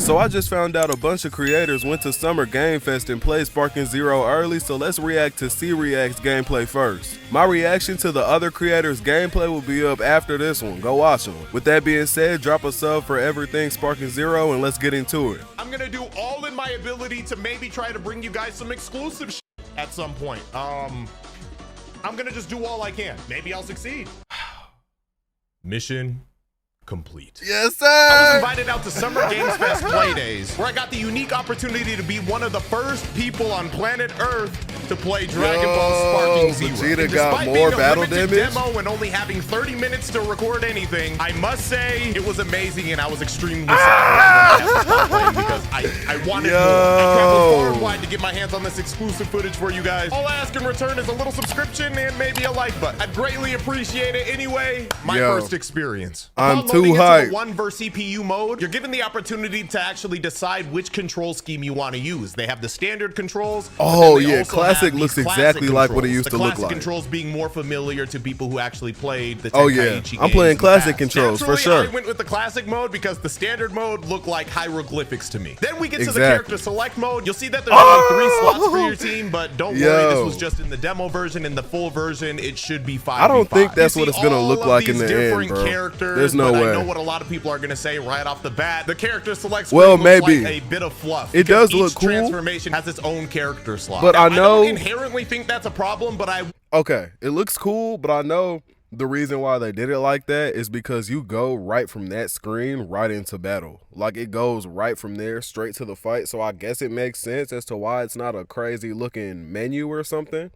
So I just found out a bunch of creators went to Summer Game Fest and played Sparking Zero early, so let's react to SEEREAX gameplay first. My reaction to the other creators' gameplay will be up after this one. Go watch them. With that being said, drop a sub for everything Sparking Zero and let's get into it. I'm gonna do all in my ability to maybe try to bring you guys some exclusive at some point. I'm gonna just do all I can. Maybe I'll succeed. Mission complete. Yes, sir. I was invited out to Summer Games Fest play days, where I got the unique opportunity to be one of the first people on planet Earth to play Dragon Ball Sparking Zero. Vegeta got more battle damage. Demo and only having 30 minutes to record anything, I must say it was amazing, and I was extremely sad when I had to stop playing because I wanted more. I traveled far and wide to get my hands on this exclusive footage for you guys. All I ask in return is a little subscription and maybe a like button. I'd greatly appreciate it. Anyway, my first experience. I'm too hyped. One versus CPU mode, you're given the opportunity to actually decide which control scheme you want to use. They have the standard controls. Oh yeah, classic looks exactly like what it used to look like. Classic controls being more familiar to people who actually played the Tenkaichi Oh yeah, I'm playing classic controls for sure. I went with the classic mode because the standard mode looked like hieroglyphics to me. Then we get to the character select mode. You'll see that there's only 3 slots for your team, but don't worry, this was just in the demo version. In the full version, it should be 5v5. I don't think that's what it's gonna look like in the end, bro. There's no way. I know what a lot of people are gonna say right off the bat. The character select well, looks maybe like a bit of fluff. It does look each cool. Transformation has its own character slot. But now, I know I don't inherently think that's a problem, but okay, it looks cool, but I know the reason why they did it like that is because you go right from that screen right into battle. Like it goes right from there straight to the fight. So I guess it makes sense as to why it's not a crazy looking menu or something.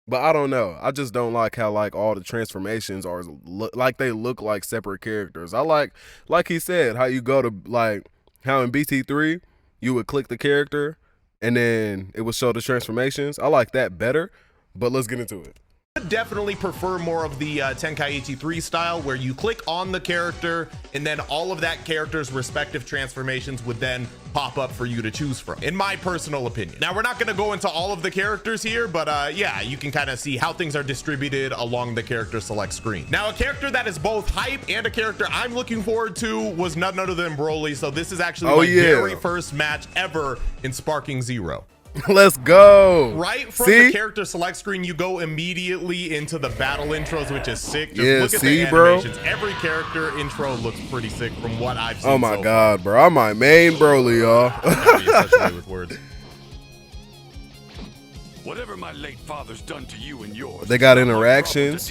But I don't know. I just don't like how like all the transformations are like they look like separate characters. I like he said, how you go to like how in BT3 you would click the character and then it would show the transformations. I like that better, but let's get into it. Definitely prefer more of the Tenkaichi 3 style, where you click on the character and then all of that character's respective transformations would then pop up for you to choose from, in my personal opinion. Now, we're not going to go into all of the characters here, but yeah, you can kind of see how things are distributed along the character select screen. Now, a character that is both hype and a character I'm looking forward to was none other than Broly. So this is actually my very first match ever in Sparking Zero. Let's go. Right from the character select screen, you go immediately into the battle intros, which is sick. Just look at the animations. Every character intro looks pretty sick from what I've seen. Oh my god, bro. I might main Broly, y'all. Whatever my late father's done to you and yours. They got interactions.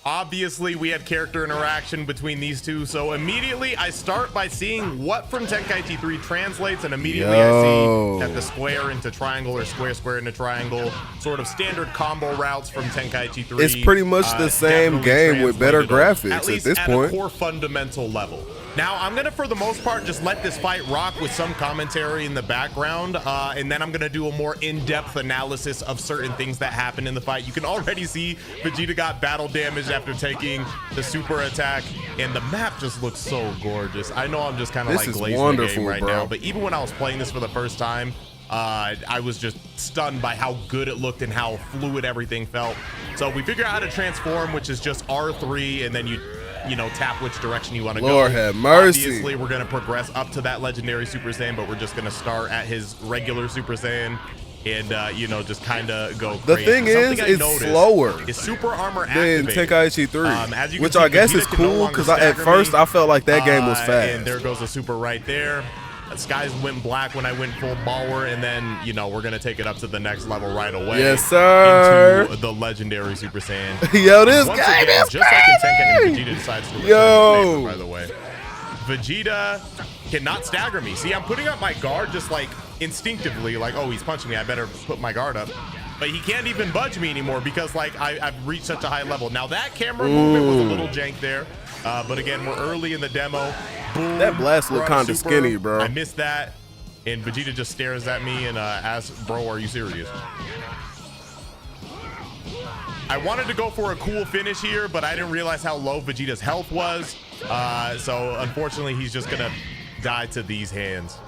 Obviously, we had character interaction between these two, so immediately I start by seeing what from Tenkaichi 3 translates, and immediately I see that the square into triangle or square into triangle, sort of standard combo routes from Tenkaichi 3. It's pretty much the same game with better graphics at this point. A core fundamental level. Now, I'm going to, for the most part, just let this fight rock with some commentary in the background, and then I'm going to do a more in-depth analysis of certain things that happen in the fight. You can already see Vegeta got battle damage after taking the super attack, and the map just looks so gorgeous. I know I'm just kind of like glazing the game right now, but even when I was playing this for the first time, I was just stunned by how good it looked and how fluid everything felt. So we figure out how to transform, which is just R3, and then you know, tap which direction you want to go. Lord have mercy. Obviously, we're going to progress up to that legendary Super Saiyan, but we're just going to start at his regular Super Saiyan and, you know, just kind of go crazy. The thing is, it's slower is super armor than Tenkaichi 3, which I guess is cool because at first I felt like that game was fast. And there goes the super right there. Skies went black when I went full baller, and then, you know, we're gonna take it up to the next level right away. Yes, sir. Into the legendary Super Saiyan. Yo, this guy is just like in Tekken, Vegeta decides to return by the way. Vegeta cannot stagger me. See, I'm putting up my guard just like instinctively, like, oh, he's punching me, I better put my guard up. But he can't even budge me anymore because like I've reached such a high level. Now that camera movement was a little jank there. But again, we're early in the demo. Boom, that blast looked kind of skinny, bro. I missed that, and Vegeta just stares at me and asks, bro, are you serious? I wanted to go for a cool finish here, but I didn't realize how low Vegeta's health was. So unfortunately, he's just gonna die to these hands.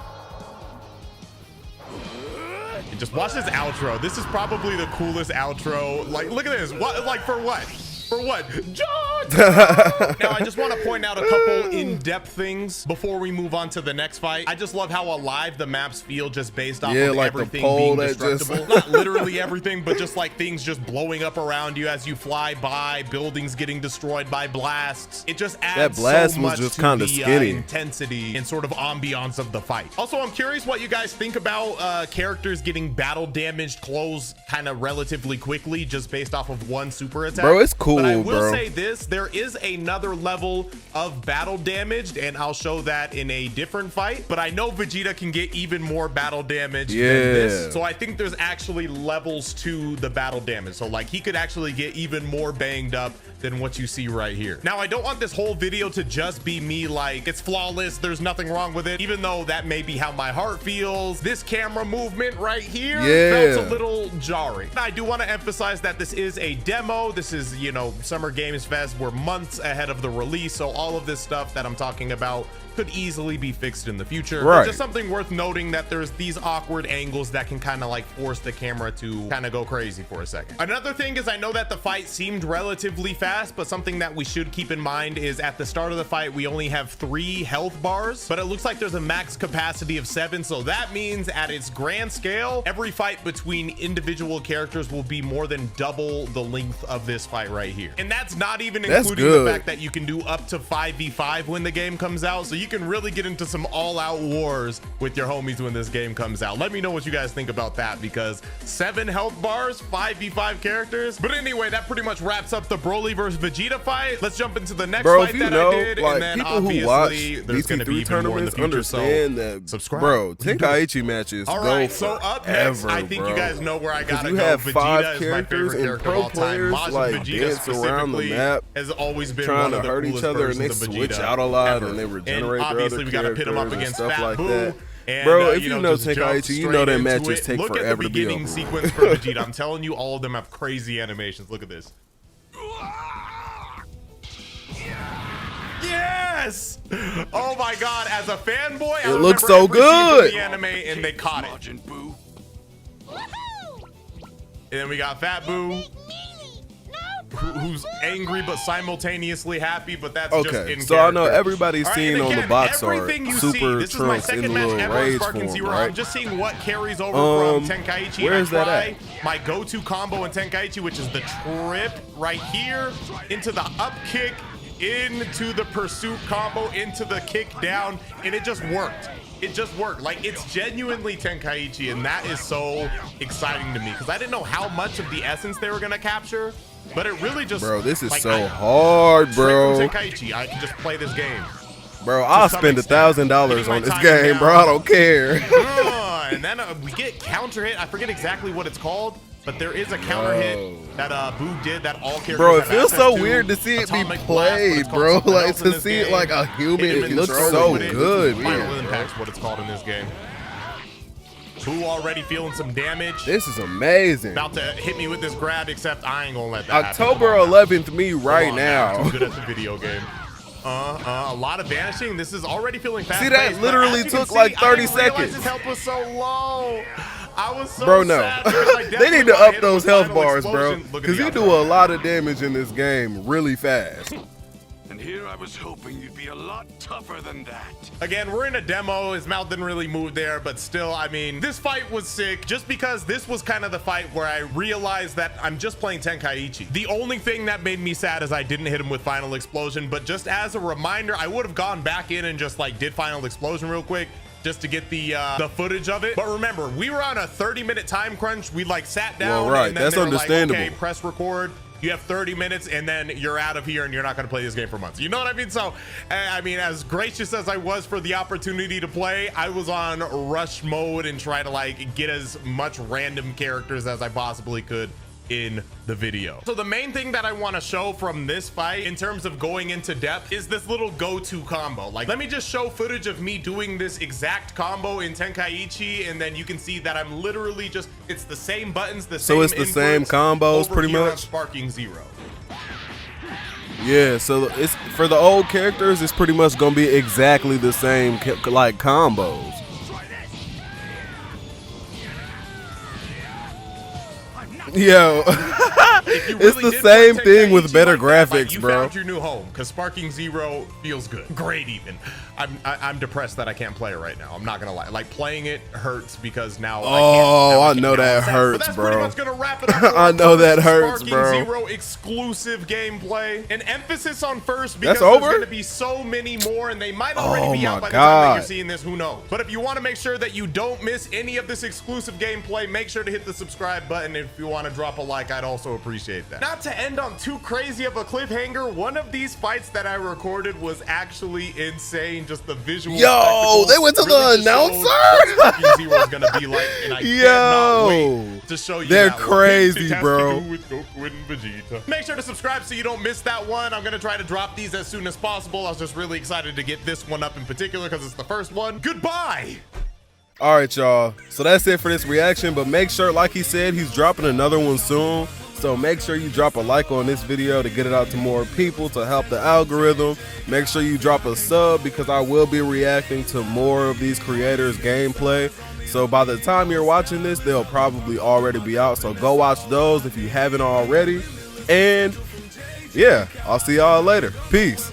And just watch this outro. This is probably the coolest outro. Like, look at this. What? Like, for what? For what? John! What? Now, I just want to point out a couple in-depth things before we move on to the next fight. I just love how alive the maps feel just based off of like everything the pole being that destructible. Not literally everything, but just like things just blowing up around you as you fly by, buildings getting destroyed by blasts. It just adds that blast so was much just to kind of the skinny. intensity and sort of ambiance of the fight. Also, I'm curious what you guys think about characters getting battle damaged close kind of relatively quickly just based off of one super attack. Bro, it's cool, but I will bro. say this, there is another level of battle damaged, and I'll show that in a different fight, but I know Vegeta can get even more battle damage than this, so I think there's actually levels to the battle damage. So like he could actually get even more banged up than what you see right here. Now, I don't want this whole video to just be me like it's flawless, there's nothing wrong with it, even though that may be how my heart feels. This camera movement right here felt a little jarring. I do want to emphasize that this is a demo. This is, you know, Summer Games Fest. We're months ahead of the release, so all of this stuff that I'm talking about could easily be fixed in the future. Right. But just something worth noting that there's these awkward angles that can kind of like force the camera to kind of go crazy for a second. Another thing is I know that the fight seemed relatively fast, but something that we should keep in mind is at the start of the fight, we only have 3 health bars, but it looks like there's a max capacity of 7. So that means at its grand scale, every fight between individual characters will be more than double the length of this fight right here. And that's not even including the fact that you can do up to 5v5 when the game comes out. So you can really get into some all-out wars with your homies when this game comes out. Let me know what you guys think about that, because 7 health bars, 5v5 characters. But anyway, that pretty much wraps up the Broly versus Vegeta fight. Let's jump into the next fight that I did, like, and then people obviously who there's going to be even more in the future. Understand so that, subscribe, bro. Tenkaichi matches. All right, so up next, I think you guys know where I gotta go. Have Vegeta 5 is my favorite character of all time. Majin like Vegeta specifically has always been trying one of to the hurt each coolest other, and they versions of switch Vegeta out a lot, ever. and they regenerate. And obviously, we got to pit him up against Fat Boo. And, bro, if you you know just jump Tenkaichi, you know that straight into matches it. take Look forever at the to be beginning over. sequence for Vegeta. I'm telling you, all of them have crazy animations. Look at this. Yes! Oh my God! As a fanboy, it looks so good. The anime, and they caught it. And then we got Fat Boo, who's angry but simultaneously happy, but that's just in character. So I know everybody's All right, seeing and on again, the box art everything you Super see, this is my Trunks in the second match little ever rage Sparking form, Zero. right? I'm just seeing what carries over from Tenkaichi. Where's and I that try my go-to combo in Tenkaichi, which is the trip right here into the up kick, into the pursuit combo, into the kick down, and it just worked. It just worked. Like, it's genuinely Tenkaichi, and that is so exciting to me because I didn't know how much of the essence they were gonna capture, but it really just, bro, this is like, so hard, bro. Straight from Tenkaichi, I can just play this game. Bro, I'll spend $1,000 on this game, bro. I don't care. And then we get counter hit. I forget exactly what it's called, but there is a counter hit that Boo did that all characters. Bro, it feels so weird to see it be played, bro. Like, to see it like a human, it looks so good, man. Final Impact's what it's called in this game. Boo already feeling some damage. This is amazing. About to hit me with this grab, except I ain't gonna let that October happen. 11th, me right now. I'm too good at the video game. A lot of vanishing. This is already feeling fast. See, that literally took like 30 seconds. His health was so low. I was so bro, no. sad. They need to up those health bars, bro. Because you do a lot of damage in this game really fast. And here I was hoping you'd be a lot tougher than that. Again, we're in a demo. His mouth didn't really move there, but still, I mean, this fight was sick just because this was kind of the fight where I realized that I'm just playing Tenkaichi. The only thing that made me sad is I didn't hit him with Final Explosion, but just as a reminder, I would have gone back in and just like did Final Explosion real quick just to get the footage of it. But remember, we were on a 30-minute time crunch. We like sat down, well, right. And then that's they were understandable. like, okay, press record. You have 30 minutes and then you're out of here and you're not going to play this game for months. You know what I mean? So, I mean, as gracious as I was for the opportunity to play, I was on rush mode and try to like get as much random characters as I possibly could in the video. So the main thing that I want to show from this fight in terms of going into depth is this little go-to combo. Like, let me just show footage of me doing this exact combo in Tenkaichi, and then you can see that I'm literally just, it's the same buttons, the same So it's the same combos pretty much? Sparking Zero. Yeah, so it's for the old characters, it's pretty much gonna be exactly the same like combos. Yo, If you It's really the did play same thing with Tenkaichi better like that, like, graphics, you bro. found your new home, because Sparking Zero feels good. Great even. I'm depressed that I can't play it right now. I'm not gonna lie. Like, playing it hurts because now I know that hurts, but that's bro. pretty much gonna wrap it up for I our know that first hurts, Sparking bro. Zero exclusive gameplay. An emphasis on first because That's over? there's gonna be so many more, and they might already be Oh out by my the time that God. you're seeing this. Who knows? But if you want to make sure that you don't miss any of this exclusive gameplay, make sure to hit the subscribe button. If you want to drop a like, I'd also appreciate that. Not to end on too crazy of a cliffhanger, one of these fights that I recorded was actually insane. Just the visual. Yo, they went to the announcer? Zero is gonna be like, and I Yo, cannot wait to show you. they're that crazy, one. It has bro. to do with Goku and Vegeta. Make sure to subscribe so you don't miss that one. I'm gonna try to drop these as soon as possible. I was just really excited to get this one up in particular because it's the first one. Goodbye. All right, y'all. So that's it for this reaction. But make sure, like he said, he's dropping another one soon. So make sure you drop a like on this video to get it out to more people to help the algorithm. Make sure you drop a sub because I will be reacting to more of these creators' gameplay. So by the time you're watching this, they'll probably already be out. So go watch those if you haven't already. And yeah, I'll see y'all later. Peace.